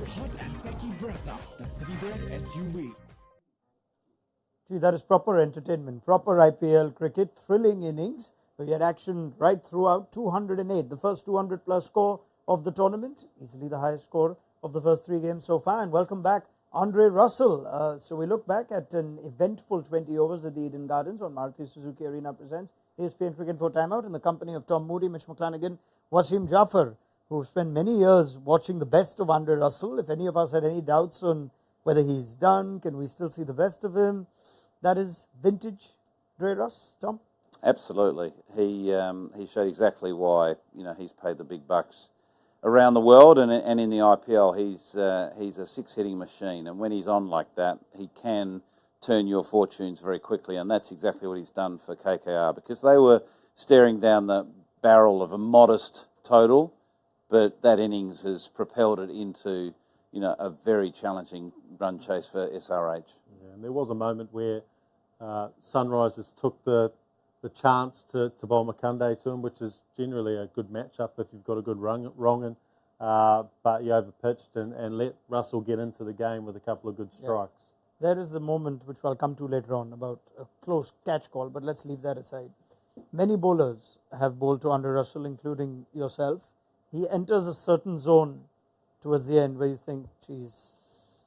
hot and techy Brezza, the Citybird SUV. Gee, that is proper entertainment, proper IPL cricket, thrilling innings. We had action right throughout, 208, the first 200-plus score of the tournament, easily the highest score of the first 3 games so far. And welcome back, Andre Russell. So we look back at an eventful 20 overs at the Eden Gardens on Maruti Suzuki Arena presents ESPN Cricket for Timeout in the company of Tom Moody, Mitch McClenaghan, Wasim Jaffer, who've spent many years watching the best of Andre Russell. If any of us had any doubts on whether he's done, can we still see the best of him? That is vintage Dre Russ, Tom? Absolutely. He showed exactly why he's paid the big bucks around the world and in the IPL. He's a six-hitting machine, and when he's on like that, he can turn your fortunes very quickly, and that's exactly what he's done for KKR, because they were staring down the barrel of a modest total, but that innings has propelled it into a very challenging run chase for SRH. Yeah, and there was a moment where Sunrisers took the chance to bowl Makunde to him, which is generally a good matchup if you've got a good wrong-in, but you overpitched and let Russell get into the game with a couple of good strikes. Yeah. There is the moment which I'll come to later on about a close catch call, but let's leave that aside. Many bowlers have bowled to Andre Russell, including yourself. He enters a certain zone towards the end where you think, geez,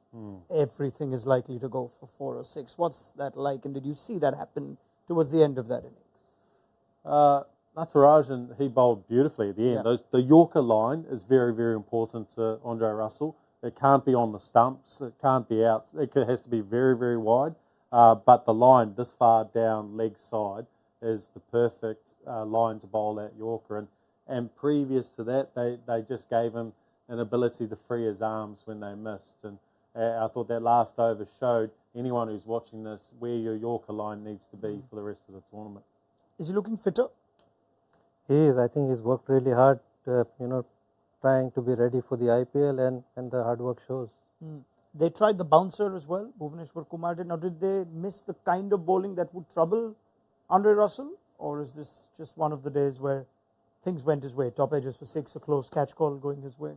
everything is likely to go for 4 or 6. What's that like? And did you see that happen towards the end of that innings? Natarajan, he bowled beautifully at the end. Yeah. The Yorker line is very, very important to Andre Russell. It can't be on the stumps. It can't be out. It has to be very, very wide. But the line this far down leg side is the perfect line to bowl at Yorker. And previous to that, they just gave him an ability to free his arms when they missed. And I thought that last over showed anyone who's watching this where your Yorker line needs to be for the rest of the tournament. Is he looking fitter? He is. I think he's worked really hard, trying to be ready for the IPL, and the hard work shows. They tried the bouncer as well, Bhuvaneshwar Kumar did. Now, did they miss the kind of bowling that would trouble Andre Russell? Or is this just one of the days where things went his way? Top edges for 6, a close catch call going his way.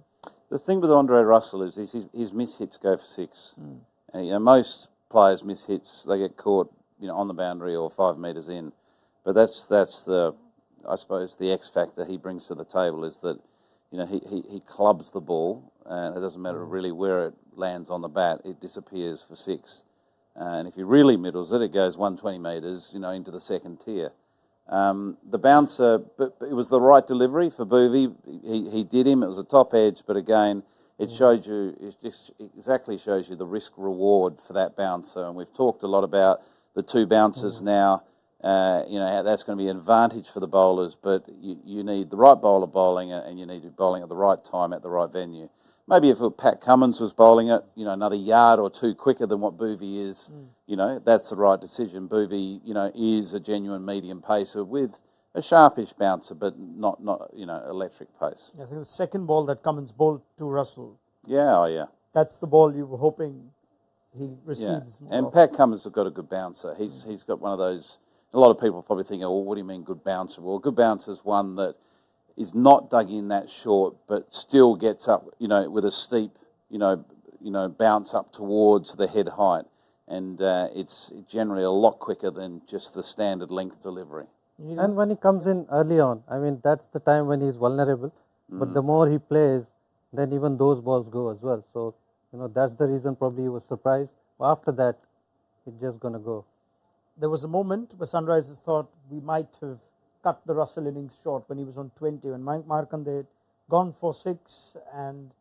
The thing with Andre Russell is his miss hits go for 6. Most players miss hits; they get caught, on the boundary or 5 metres in. But that's the, I suppose, the X factor he brings to the table is that, he clubs the ball, and it doesn't matter really where it lands on the bat; it disappears for 6. And if he really middles it, it goes 120 metres, into the second tier. The bouncer, but it was the right delivery for Boovy. He did him. It was a top edge, but again, it showed you. It just exactly shows you the risk reward for that bouncer. And we've talked a lot about the 2 bouncers now. How that's going to be an advantage for the bowlers, but you need the right bowler bowling it, and you need to be bowling at the right time at the right venue. Maybe if Pat Cummins was bowling it, another yard or 2 quicker than what Boovy is, that's the right decision. Boovy, is a genuine medium pacer with a sharpish bouncer, but not electric pace. I think the second ball that Cummins bowled to Russell. Yeah. That's the ball you were hoping he receives. Yeah. And Pat Cummins has got a good bouncer. He's got one of those. A lot of people probably think, oh, well, what do you mean good bouncer? Well, a good bouncer is one that is not dug in that short, but still gets up, with a steep, bounce up towards the head height. And it's generally a lot quicker than just the standard length delivery. And when he comes in early on, that's the time when he's vulnerable. But the more he plays, then even those balls go as well. So, that's the reason probably he was surprised. After that, it's just going to go. There was a moment where Sunrisers thought we might have cut the Russell innings short when he was on 20, when Mike Markande had gone for 6, and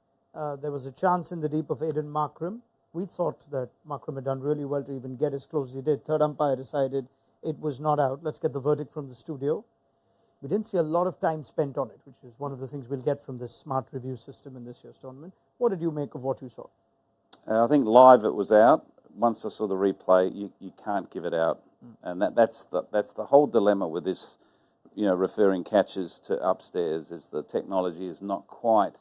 there was a chance in the deep of Aiden Markram. We thought that Markram had done really well to even get as close as he did. Third umpire decided it was not out. Let's get the verdict from the studio. We didn't see a lot of time spent on it, which is one of the things we'll get from this smart review system in this year's tournament. What did you make of what you saw? I think live it was out. Once I saw the replay, you can't give it out. And that's the whole dilemma with this, referring catches to upstairs, is the technology is not quite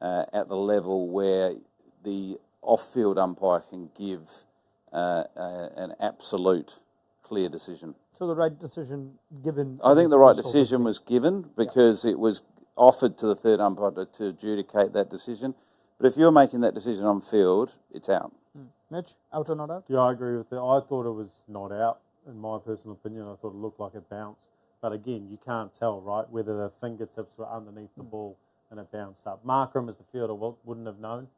at the level where the off-field umpire can give an absolute clear decision. So the right decision given? I think the right decision was given because it was offered to the third umpire to adjudicate that decision. But if you're making that decision on field, it's out. Mitch, out or not out? Yeah, I agree with that. I thought it was not out, in my personal opinion. I thought it looked like it bounced. But again, you can't tell, right, whether the fingertips were underneath the ball and it bounced up. Markram, as the fielder, wouldn't have known.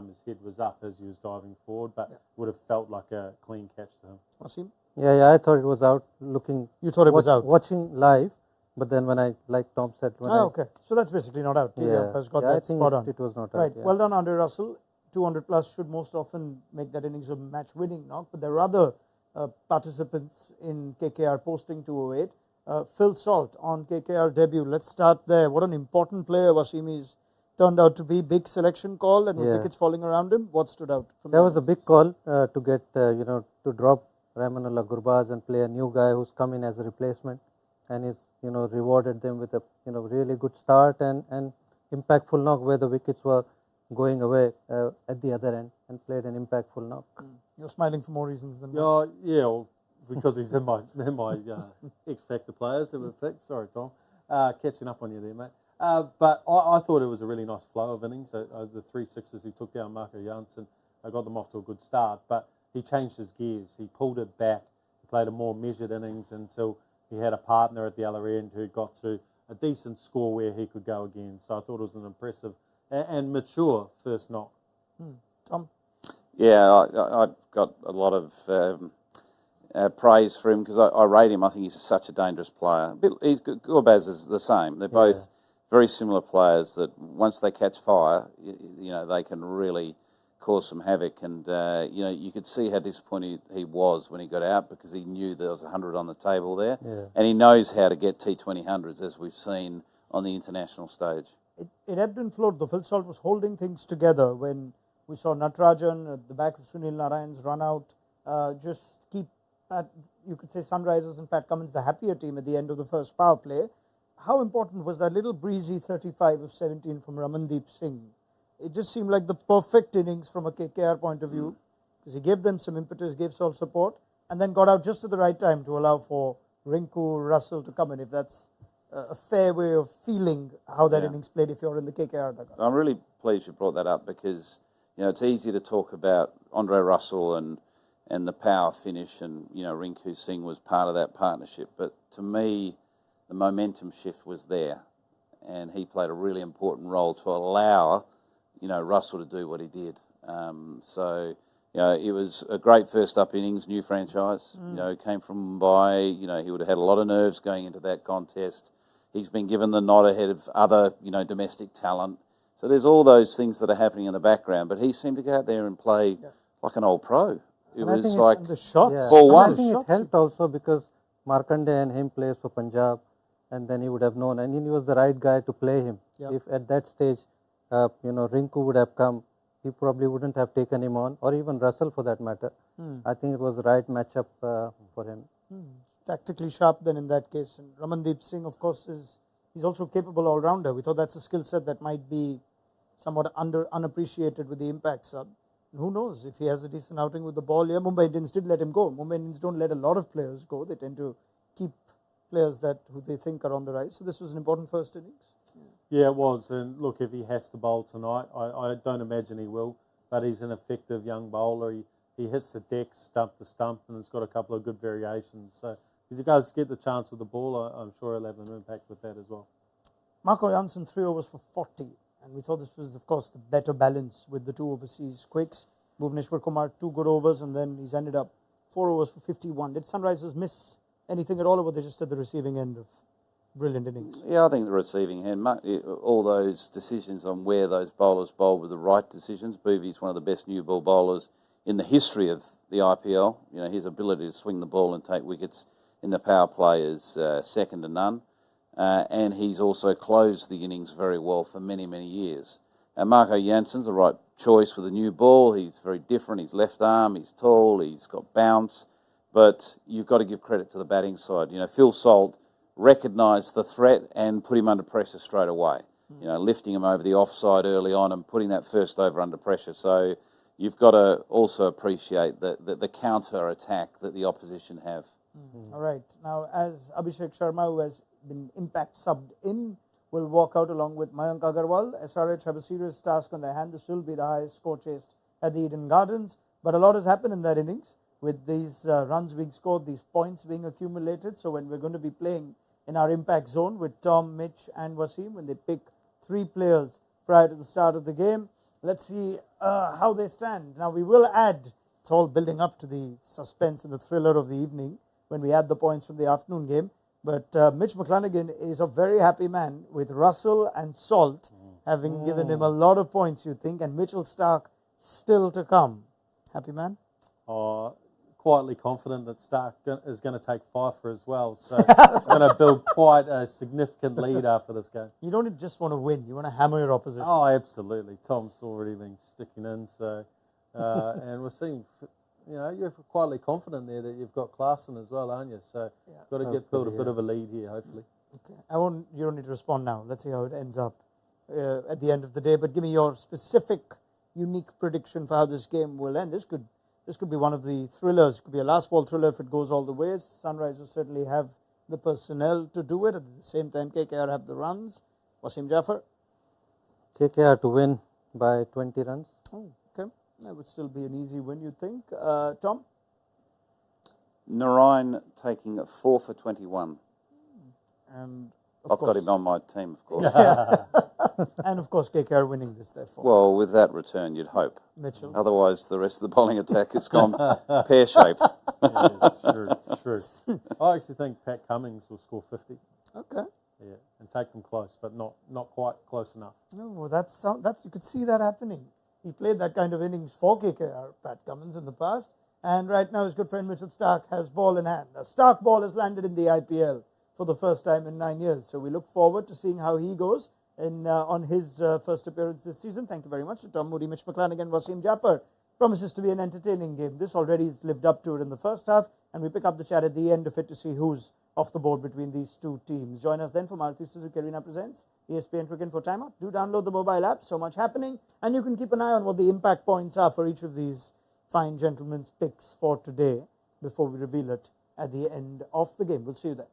His head was up as he was diving forward, but would have felt like a clean catch to him. Wasim? Yeah, I thought it was out. Looking, You thought it was out? Watching live, but then when like Tom said, okay. So that's basically not out. Has got that I think spot on. it was not Right. out. Yeah. Well done, Andre Russell. 200 plus should most often make that innings a match winning knock, but there are other participants in KKR posting 208. Phil Salt on KKR debut. Let's start there. What an important player Wasim is turned out to be. Big selection call and with wickets falling around him. What stood out? That was a big call to get to drop Rahmanullah Gurbaz and play a new guy who's come in as a replacement, and he's rewarded them with a really good start and impactful knock where the wickets were going away at the other end, and played an impactful knock. You're smiling for more reasons than Yeah, well, because he's in my X Factor players that were picked. Sorry, Tom, catching up on you there, mate. But I thought it was a really nice flow of innings. The 3 sixes he took down Marco Jansen, I got them off to a good start. But he changed his gears. He pulled it back. He played a more measured innings until he had a partner at the other end who got to a decent score where he could go again. So I thought it was an impressive and mature first knock. Tom? Yeah, I've got a lot of praise for him because I rate him. I think he's such a dangerous player. Gurbaz is the same. They're both very similar players that once they catch fire, they can really cause some havoc. And, you could see how disappointed he was when he got out because he knew there was 100 on the table there. Yeah. And he knows how to get T20 hundreds, as we've seen on the international stage. It ebbed and flowed. The Phil Salt was holding things together when we saw Natarajan at the back of Sunil Narayan's run out. Just keep, you could say, Sunrisers and Pat Cummins the happier team at the end of the first power play. How important was that little breezy 35 of 17 from Ramandeep Singh? It just seemed like the perfect innings from a KKR point of view because he gave them some impetus, gave Salt support, and then got out just at the right time to allow for Rinku, Russell to come in, if that's a fair way of feeling how that innings played if you're in the KKR dugout. I'm really pleased you brought that up because, it's easy to talk about Andre Russell and the power finish and, Rinku Singh was part of that partnership. But to me, the momentum shift was there and he played a really important role to allow, Russell to do what he did. It was a great first up innings, new franchise, came from Mumbai, he would have had a lot of nerves going into that contest. He's been given the nod ahead of other, domestic talent. So there's all those things that are happening in the background, but he seemed to go out there and play like an old pro. It was like the shots. ball one. I think it helped also because Markande and him plays for Punjab, and then he would have known, and he was the right guy to play him. Yeah. If at that stage, Rinku would have come, he probably wouldn't have taken him on, or even Russell for that matter. I think it was the right matchup for him. Tactically sharp then in that case. And Ramandeep Singh, of course, he's also a capable all-rounder. We thought that's a skill set that might be somewhat unappreciated with the impact sub. And who knows if he has a decent outing with the ball. Yeah, Mumbai Indians did let him go. Mumbai Indians don't let a lot of players go. They tend to keep players who they think are on the rise. So this was an important first innings. Yeah, it was. And look, if he has to bowl tonight, I don't imagine he will, but he's an effective young bowler. He hits the deck stump to stump and has got a couple of good variations. So if he does get the chance with the ball, I'm sure he'll have an impact with that as well. Marco Jansen, 3 overs for 40. And we thought this was, of course, the better balance with the 2 overseas quicks. Bhuvneshwar Kumar, 2 good overs, and then he's ended up 4 overs for 51. Did Sunrisers miss anything at all, or were they just at the receiving end of brilliant innings? Yeah, I think the receiving end, all those decisions on where those bowlers bowled were the right decisions. Bhuvi's one of the best new ball bowlers in the history of the IPL. His ability to swing the ball and take wickets in the power play is second to none. And he's also closed the innings very well for many, many years. And Marco Jansen's the right choice with a new ball. He's very different. He's left arm, he's tall, he's got bounce. But you've got to give credit to the batting side. Phil Salt recognised the threat and put him under pressure straight away. Lifting him over the offside early on and putting that first over under pressure. So you've got to also appreciate the counter attack that the opposition have. All right. Now, as Abhishek Sharma, who has been impact subbed in will walk out along with Mayank Agarwal. SRH have a serious task on their hand. This will be the highest score chased at the Eden Gardens. But a lot has happened in that innings with these runs being scored, these points being accumulated. So when we're going to be playing in our impact zone with Tom, Mitch and Wasim, when they pick 3 players prior to the start of the game, let's see how they stand. Now we will add, it's all building up to the suspense and the thriller of the evening when we add the points from the afternoon game. But Mitch McClenaghan is a very happy man with Russell and Salt having given him a lot of points, you think, and Mitchell Stark still to come. Happy man? Quietly confident that Stark is going to take Pfeiffer as well. So going to build quite a significant lead after this game. You don't just want to win, you want to hammer your opposition. Oh, absolutely. Tom's already been sticking in. So, and we're seeing, you're quietly confident there that you've got Klaassen as well, aren't you? So got to build a bit of a lead here, hopefully. Okay. You don't need to respond now. Let's see how it ends up at the end of the day. But give me your specific, unique prediction for how this game will end. This could be one of the thrillers. It could be a last ball thriller if it goes all the ways. Sunrisers certainly have the personnel to do it. At the same time, KKR have the runs. Wasim Jaffer? KKR to win by 20 runs. Oh, okay. That would still be an easy win, you think. Tom? Narayan taking 4 for 21. And I've got him on my team, of course. and of course, KKR winning this, therefore. Well, with that return, you'd hope. Mitchell. Otherwise, the rest of the bowling attack has gone pear-shaped. True. I actually think Pat Cummins will score 50. Okay. Yeah, and take them close, but not quite close enough. No, well, that's you could see that happening. He played that kind of innings for KKR, Pat Cummins, in the past. And right now, his good friend Mitchell Stark has ball in hand. A Stark ball has landed in the IPL for the first time in 9 years. So we look forward to seeing how he goes on his first appearance this season. Thank you very much to Tom, Moody, Mitch McClenaghan, Wasim Jaffer. Promises to be an entertaining game. This already has lived up to it in the first half, and we pick up the chat at the end of it to see who's off the board between these two teams. Join us then for Maruti Suzuki Arena Presents ESPN Cricket for Timeout. Do download the mobile app, so much happening, and you can keep an eye on what the impact points are for each of these fine gentlemen's picks for today before we reveal it at the end of the game. We'll see you then.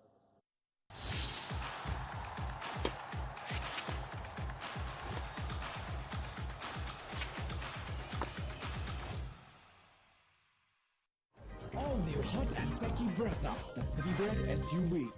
All new hot and techy Brezza, the Citybird SUV.